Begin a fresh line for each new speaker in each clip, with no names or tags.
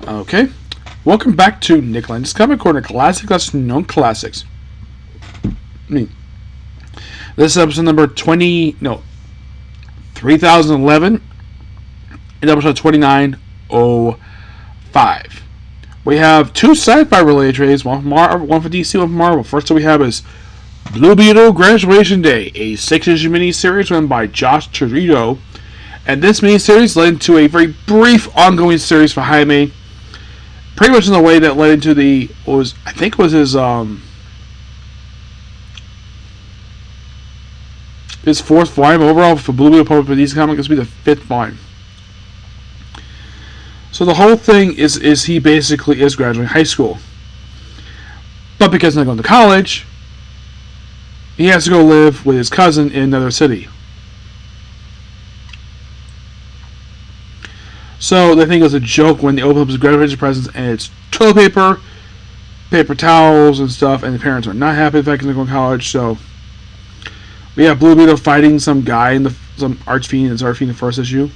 Okay, welcome back to Nick Lenz Comic Corner, classic lesser known classics. This is episode number 3011, and episode 2905. We have two sci-fi related trades, one for DC, one for Marvel. First we have is Blue Beetle Graduation Day, a 6-issue miniseries run by Josh Chirito. And this miniseries led into a very brief ongoing series for Jaime, pretty much in the way that led into his fourth volume overall for Blue Beetle published by DC Comics. This will be the fifth volume. So the whole thing is he basically is graduating high school, but because he's not going to college, he has to go live with his cousin in another city. So they think it was a joke when they open up his graduation presents and it's toilet paper, paper towels, and stuff, and the parents are not happy with the fact that they're going to college. So we have Blue Beetle fighting some guy some archfiend in the first issue.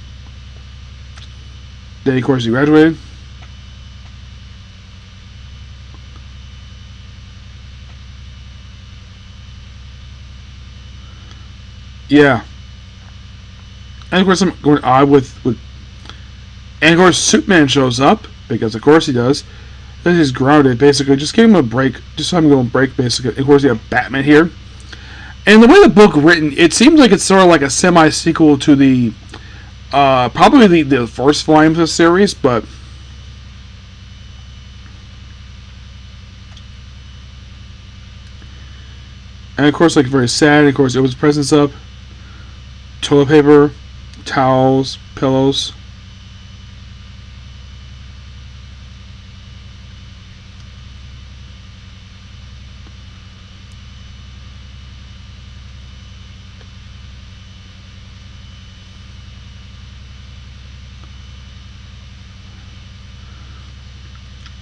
Then of course he graduated. Yeah. And of course I'm going odd with and of course Superman shows up, because of course he does. Then he's grounded, basically. Just give him a break. Just have him go on break, basically. And of course you have Batman here. And the way the book written, it seems like it's sort of like a semi-sequel to the probably the first volume of the series, but and of course, like, very sad. And of course, it was presents up, toilet paper, towels, pillows.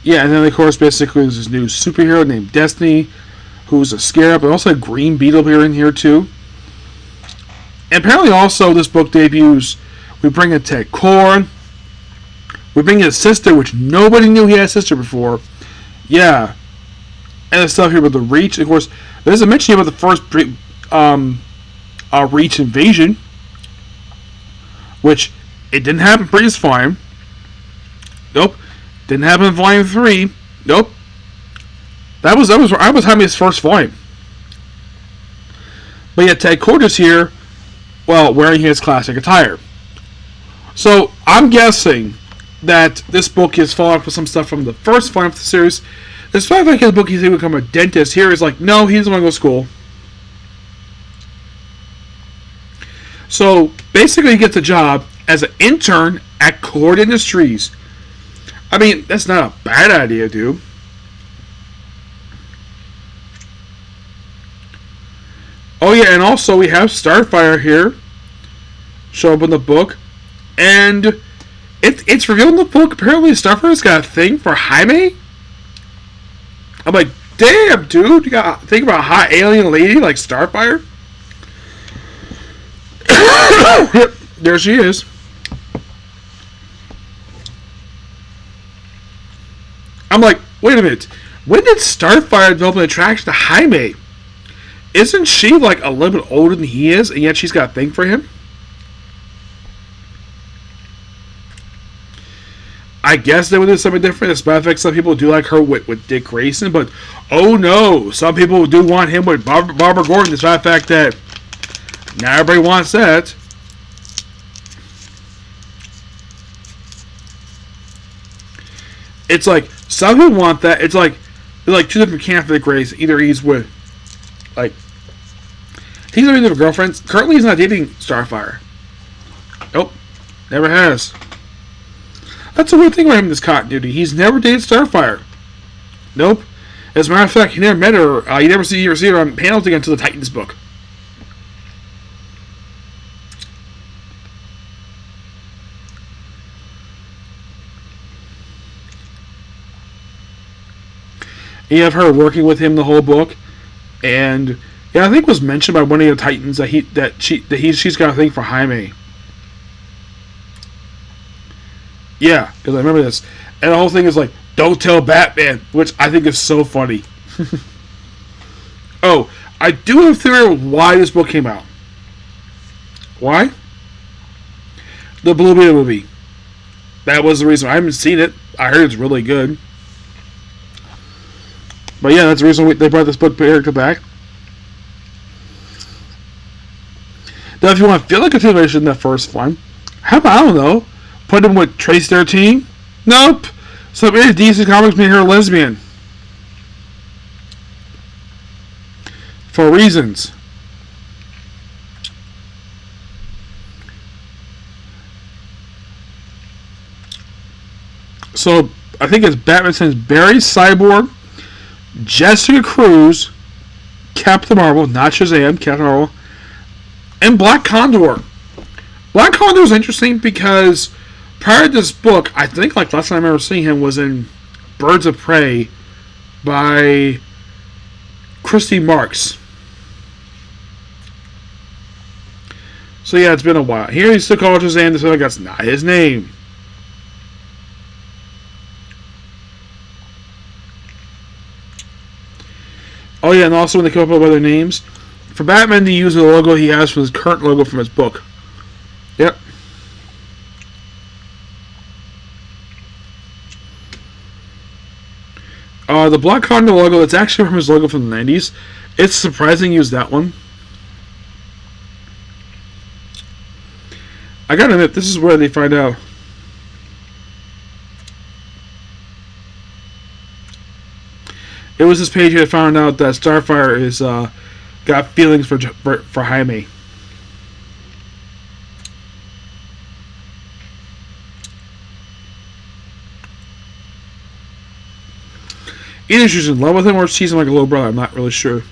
Yeah, and then of course, basically, there's this new superhero named Destiny, who's a scarab, but also a Green Beetle here in here too. And apparently, also this book debuts. We bring in Ted Kord. We bring in his sister, which nobody knew he had a sister before. Yeah, and the stuff here with the Reach. Of course, there's a mention here about the first Reach invasion, which it didn't happen previous volume. Nope. Didn't happen in volume 3. Nope. That was Jaime's first volume. But yet Ted Kord is here, well, wearing his classic attire. So I'm guessing that this book is following up with some stuff from the first volume of the series. Despite the fact in the book he's going to become a dentist, here he's like, no, he doesn't want to go to school. So basically he gets a job as an intern at Kord Industries. I mean, that's not a bad idea, dude. Oh yeah, and also we have Starfire here show up in the book, and it's revealed in the book. Apparently, Starfire's got a thing for Jaime. I'm like, damn, dude, you got to think about a hot alien lady like Starfire. Yep, there she is. I'm like, wait a minute. When did Starfire develop an attraction to Jaime? Isn't she like a little bit older than he is, and yet she's got a thing for him? I guess they would do something different. Despite the fact some people do like her with Dick Grayson, but oh no, some people do want him with Barbara Gordon. Despite the fact that not everybody wants that. It's like some people want that. It's like there's like two different camps for Dick Grayson. Either he's with he's not with girlfriends. Currently, he's not dating Starfire. Nope, never has. That's a weird thing about him in this continuity. He's never dated Starfire. Nope. As a matter of fact, he never met her. You never see her on panels again until the Titans book. You have her working with him the whole book, and yeah, I think it was mentioned by one of the Titans that she's got a thing for Jaime. Yeah, because I remember this. And the whole thing is like, don't tell Batman, which I think is so funny. Oh, I do have a theory of why this book came out. Why? The Blue Beetle movie. That was the reason. I haven't seen it. I heard it's really good. But yeah, that's the reason they brought this book character back. Now, if you want to feel like a continuation in that first one, how about, I don't know, put him with Trace 13? Nope. So maybe DC Comics made her a lesbian. For reasons. So, I think it's Batman sends Barry, Cyborg, Jessica Cruz, Captain Marvel, not Shazam, Captain Marvel, and Black Condor. Black Condor is interesting because prior to this book, I think like last time I remember seeing him was in Birds of Prey by Christy Marks. So yeah, it's been a while. Here he's still called Shazam, so that's not his name. Oh yeah, and also when they come up with other names, for Batman to use the logo he has from his current logo from his book. Yep. The Black Condor logo, that's actually from his logo from the 90s. It's surprising he used that one. I gotta admit, this is where they find out. It was this page I found out that Starfire is got feelings for Jaime. Either she's in love with him or sees him like a little brother. I'm not really sure.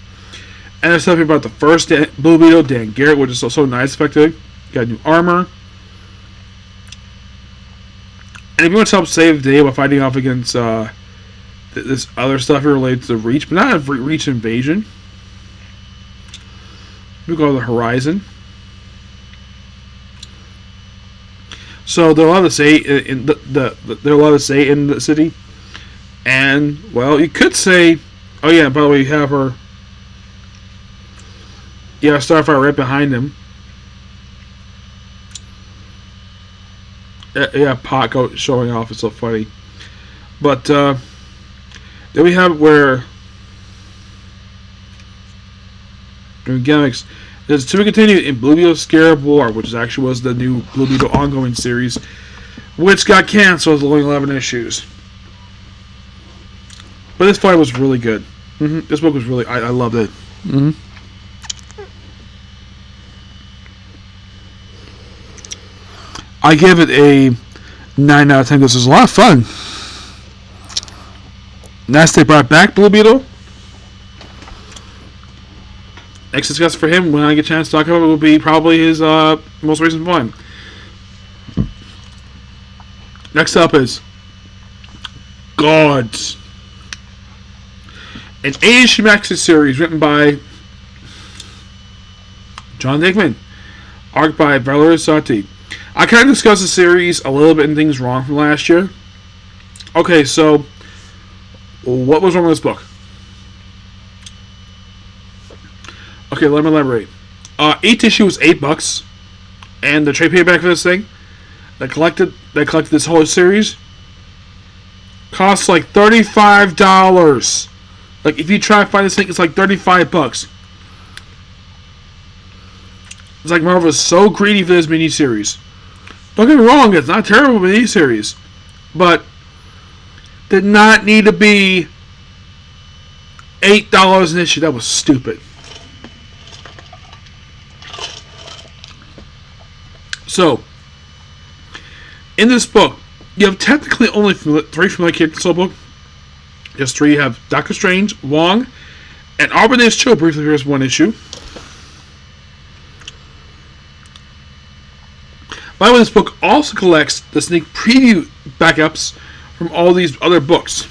And there's something about the first Blue Beetle, Dan Garrett, which is so nice effective. Got new armor. And if you want to help save the day by fighting off against this other stuff related to the Reach, but not a Reach invasion. We go to the Horizon. So they're allowed to say in they're allowed to say in the city, and well, you could say, oh yeah, by the way, you have her, yeah, Starfire right behind him. Yeah, Paco showing off. It's so funny, but then we have where gimmicks. There's to be continued in Blue Beetle Scarab War, which actually was the new Blue Beetle ongoing series, which got canceled with only 11 issues. But this fight was really good. This book was really, I loved it. I give it a 9 out of 10. This was a lot of fun. Next, they brought back Blue Beetle. Next discuss for him, when I get a chance to talk about it, will be probably his most recent one. Next up is G.O.D.S. An 8-issue Maxis series written by John Dickman, art by Valerie Sotti. I kind of discussed the series a little bit and things wrong from last year. Okay, so what was wrong with this book? Okay, let me elaborate. Each issue was $8, and the trade payback for this thing that collected this whole series costs like $35. Like if you try to find this thing, it's like $35. It's like Marvel is so greedy for this miniseries. Don't get me wrong, it's not a terrible miniseries, but did not need to be $8 an issue. That was stupid. So, in this book, you have technically only 3 familiar characters in the book. Just 3. You have Doctor Strange, Wong, and Arbiters Cho briefly appears one issue. By the way, this book also collects the sneak preview backups from all these other books.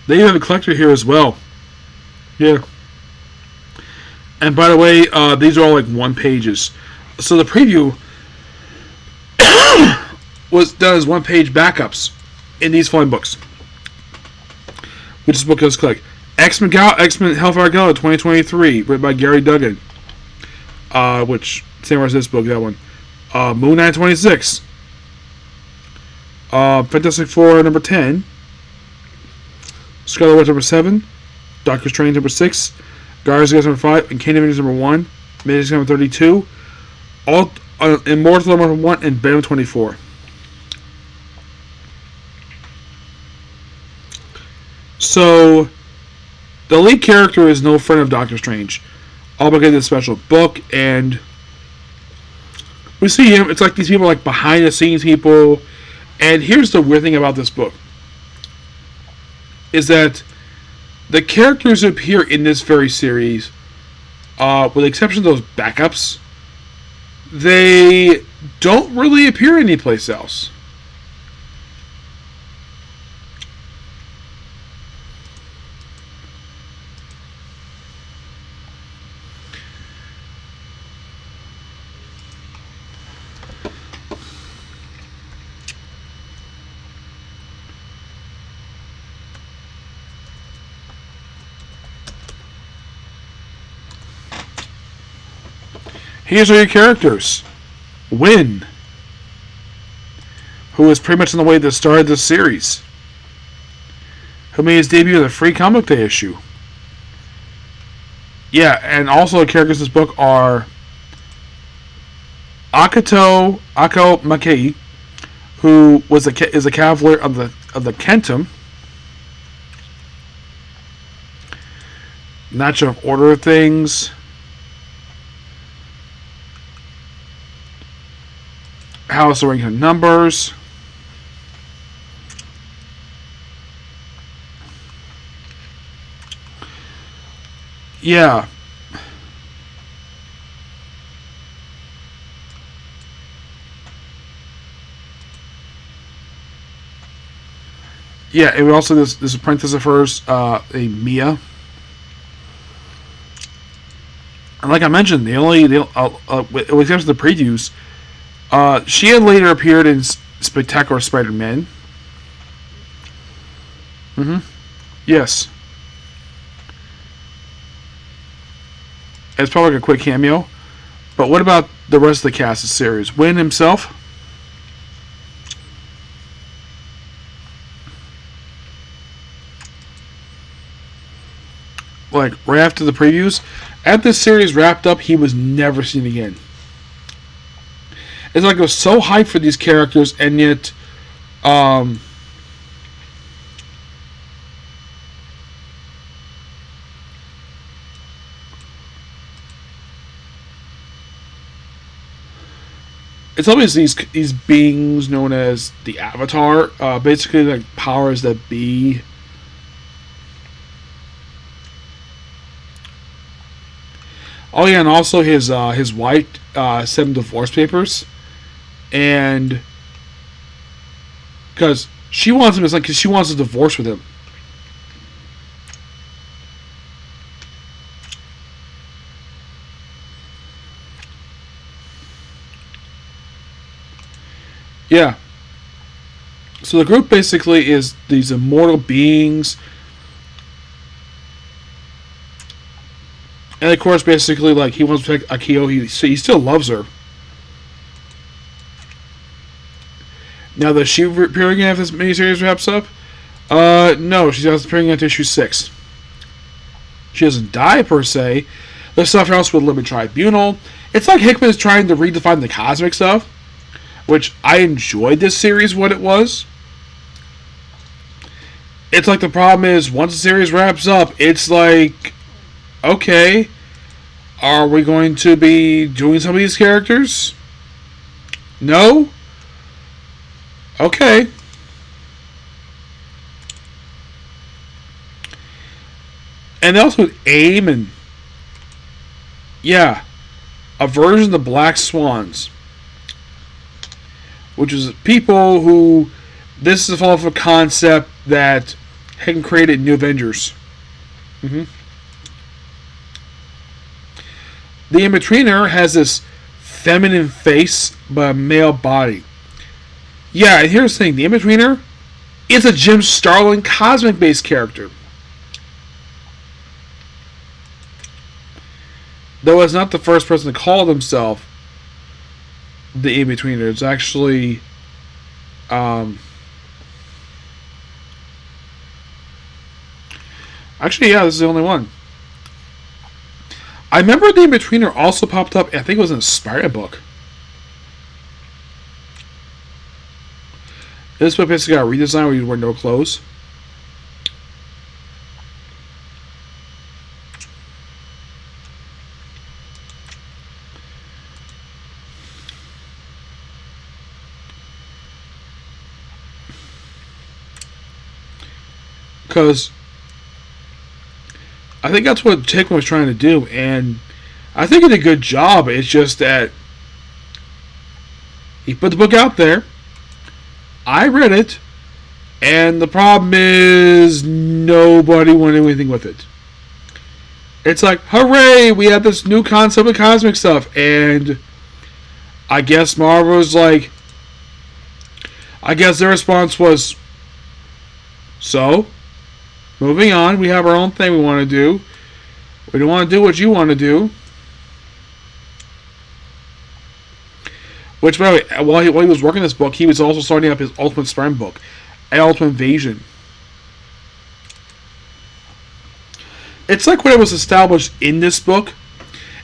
They even have a collector here as well. Yeah. And by the way, these are all like 1 pages. So the preview does one-page backups in these following books. Which this book goes click. X-Men Hellfire Gala 2023, written by Gary Duggan. Which, same as this book, that one. Moon Knight 26. Fantastic Four number 10. Scarlet Witch number 7. Doctor Strange number 6. Guardians of the Galaxy number 5. And Kingdom Avengers number 1. Matrix number 32. All Immortal number 1 and Venom 24. So, the lead character is no friend of Doctor Strange. All because of this special book, and we see him. It's like these people are like behind the scenes people. And here's the weird thing about this book. Is that the characters who appear in this very series, with the exception of those backups, they don't really appear anyplace else. Here's all your characters. Wynn, who is pretty much on the way to the start of this series, who made his debut in the Free Comic Day issue. Yeah, and also the characters in this book are Ako Makei, who is a cavalier of the Kentum. Not sure of order of things. House of Ring Numbers. Yeah. Yeah, and also this apprentice of hers, a Mia. And like I mentioned, with the exception of the previews, she had later appeared in Spectacular Spider-Man. Yes. It's probably like a quick cameo. But what about the rest of the cast of the series? Wynn himself? Like, right after the previews, after this series wrapped up, he was never seen again. It's like I was so hyped for these characters, and yet, it's always these beings known as the Avatar, basically like powers that be. Oh yeah, and also his wife sent him divorce papers. And because she wants him, it's like 'cause she wants a divorce with him. Yeah. So the group basically is these immortal beings, and of course, basically, like he wants to protect Akio. He still loves her. Now, does she appear again if this miniseries wraps up? No, she's appearing after issue 6. She doesn't die, per se. There's stuff else with Limit Tribunal. It's like Hickman is trying to redefine the cosmic stuff, which I enjoyed this series, what it was. It's like the problem is, once the series wraps up, it's like, okay, are we going to be doing some of these characters? No? Okay. And also with AIM and... yeah. A version of the Black Swans. Which is people who... this is a follow-up of a concept that Hickman created in New Avengers. The In-Betweener has this feminine face but a male body. Yeah, and here's the thing: the In-Betweener is a Jim Starlin cosmic-based character. Though it's not the first person to call themselves the In-Betweener. It's actually actually, yeah, this is the only one. I remember the In-Betweener also popped up, I think it was in a Spider book. This book basically got a redesign where you wear no clothes. Because I think that's what Hickman was trying to do, and I think he did a good job. It's just that he put the book out there. I read it, and the problem is nobody wanted to do anything with it. It's like, hooray, we have this new concept of cosmic stuff, and I guess Marvel was like, I guess their response was, so, moving on, we have our own thing we want to do. We don't want to do what you want to do. Which, by the way, while he was working this book, he was also starting up his Ultimate Spider-Man book, Ultimate Invasion. It's like what it was established in this book.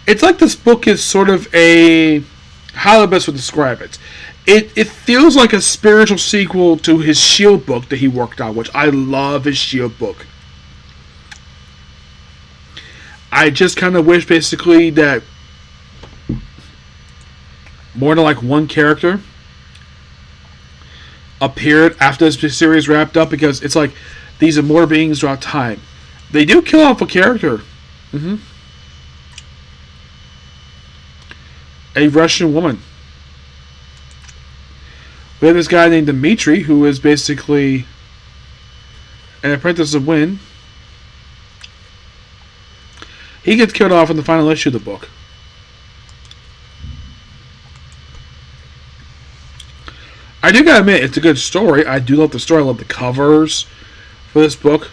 It's like this book is sort of a... how the best would describe it. It feels like a spiritual sequel to his S.H.I.E.L.D. book that he worked on, which I love his S.H.I.E.L.D. book. I just kind of wish, basically, that more than like one character appeared after this series wrapped up, because it's like these immortal beings throughout time. They do kill off a character. A Russian woman. We have this guy named Dmitri, who is basically an apprentice of Wynn. He gets killed off in the final issue of the book. I do gotta admit, it's a good story. I do love the story. I love the covers for this book.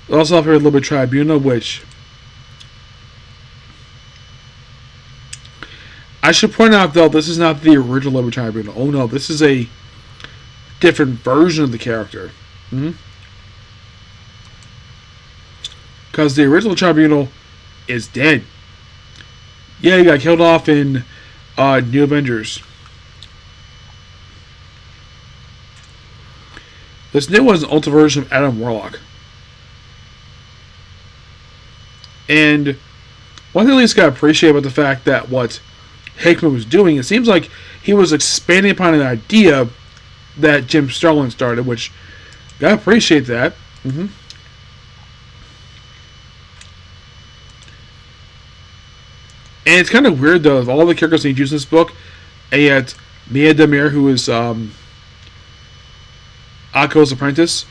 We also have here a little bit Tribunal, which I should point out, though, this is not the original Liberty Tribunal. Oh no, this is a different version of the character. Because the original Tribunal is dead. Yeah, he got killed off in New Avengers. This new one is an ultimate version of Adam Warlock. And one thing at least I gotta appreciate about the fact that what Hickman was doing, it seems like he was expanding upon an idea that Jim Starlin started, which gotta appreciate that. And it's kind of weird, though, of all the characters he used in this book, and yet Mia Demir, who is Akko's apprentice,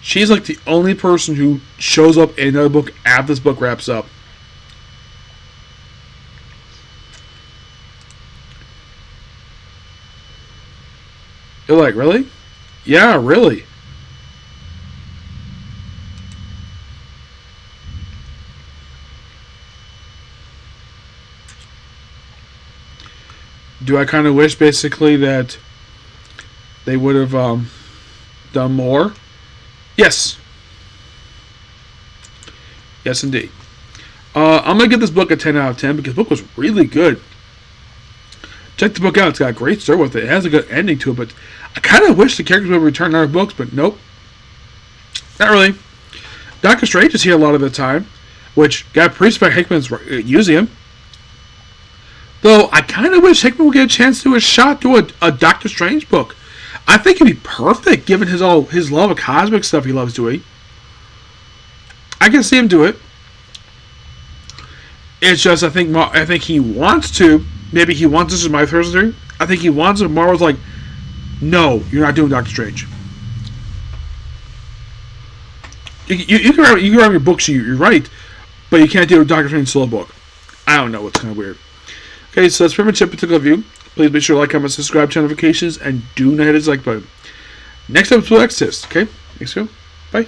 she's like the only person who shows up in another book after this book wraps up. You're like, really? Yeah, really. Do I kind of wish, basically, that they would have done more? Yes. Yes, indeed. I'm going to give this book a 10 out of 10 because the book was really good. Check the book out. It's got a great story with it. It has a good ending to it, but I kind of wish the characters would return in other books, but nope. Not really. Doctor Strange is here a lot of the time, which got appreciated by Hickman's using him. Though, I kind of wish Hickman would get a chance to do a shot to a Doctor Strange book. I think it'd be perfect, given his love of cosmic stuff he loves doing. I can see him do it. It's just, I think he wants to. Maybe he wants this as my first theory. I think he wants it. Marvel's like, no, you're not doing Doctor Strange. You can write your books you write, but you can't do a Doctor Strange solo book. I don't know. It's kind of weird. Okay, so that's pretty much it. Particular view. Please make sure to like, comment, subscribe, turn notifications, and do not hit the like button. Next episode will Exorcist. Okay, thanks, you. Bye.